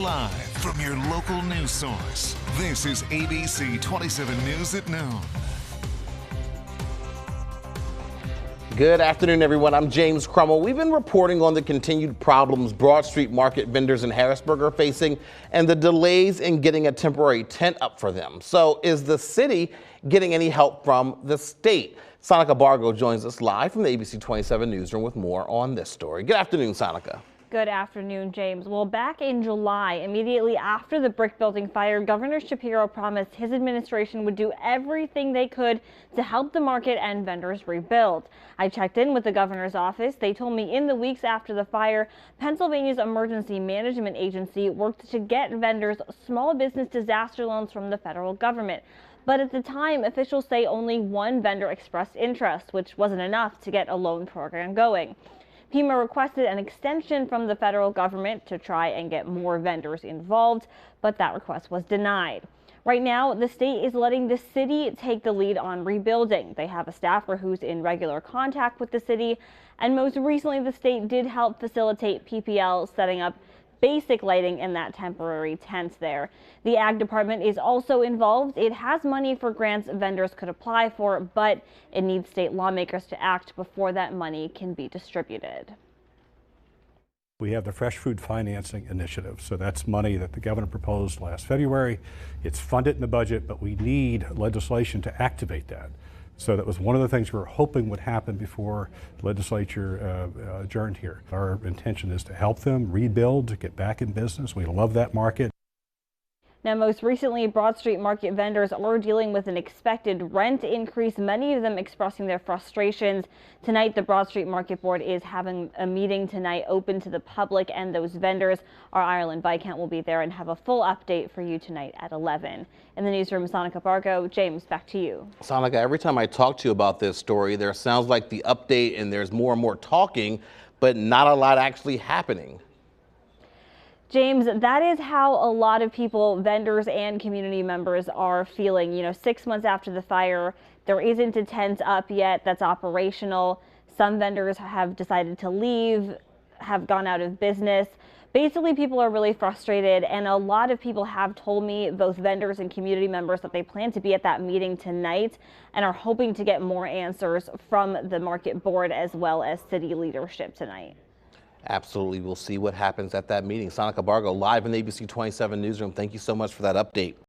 Live from your local news source, this is ABC 27 News at noon. Good afternoon, everyone. I'm James Crummell. We've been reporting on the continued problems Broad Street Market vendors in Harrisburg are facing and the delays in getting a temporary tent up for them. So is the city getting any help from the state? Sonica Bargo joins us live from the ABC 27 newsroom with more on this story. Good afternoon, Sonica. Good afternoon, James. Well, back in July, immediately after the brick building fire, Governor Shapiro promised his administration would do everything they could to help the market and vendors rebuild. I checked in with the governor's office. They told me in the weeks after the fire, Pennsylvania's Emergency Management Agency worked to get vendors small business disaster loans from the federal government. But at the time, officials say only one vendor expressed interest, which wasn't enough to get a loan program going. FEMA requested an extension from the federal government to try and get more vendors involved, but that request was denied. Right now, the state is letting the city take the lead on rebuilding. They have a staffer who's in regular contact with the city, and most recently, the state did help facilitate PPL setting up basic lighting in that temporary tent there. The Ag Department is also involved. It has money for grants vendors could apply for, but it needs state lawmakers to act before that money can be distributed. We have the Fresh Food Financing Initiative, so that's money that the governor proposed last February. It's funded in the budget, but we need legislation to activate that. So that was one of the things we were hoping would happen before the legislature adjourned here. Our intention is to help them rebuild, to get back in business. We love that market. Now, most recently, Broad Street Market vendors are dealing with an expected rent increase, many of them expressing their frustrations. Tonight, the Broad Street Market Board is having a meeting tonight open to the public and those vendors. Our Ireland Viscount will be there and have a full update for you tonight at 11. In the newsroom, Sonica Bargo. James, back to you. Sonica, every time I talk to you about this story, there sounds like the update and there's more and more talking, but not a lot actually happening. James, that is how a lot of people, vendors and community members are feeling. You know, 6 months after the fire, there isn't a tent up yet that's operational. Some vendors have decided to leave, have gone out of business. Basically, people are really frustrated, and a lot of people have told me, both vendors and community members, that they plan to be at that meeting tonight and are hoping to get more answers from the market board as well as city leadership tonight. Absolutely. We'll see what happens at that meeting. Sonica Bargo live in the ABC 27 newsroom. Thank you so much for that update.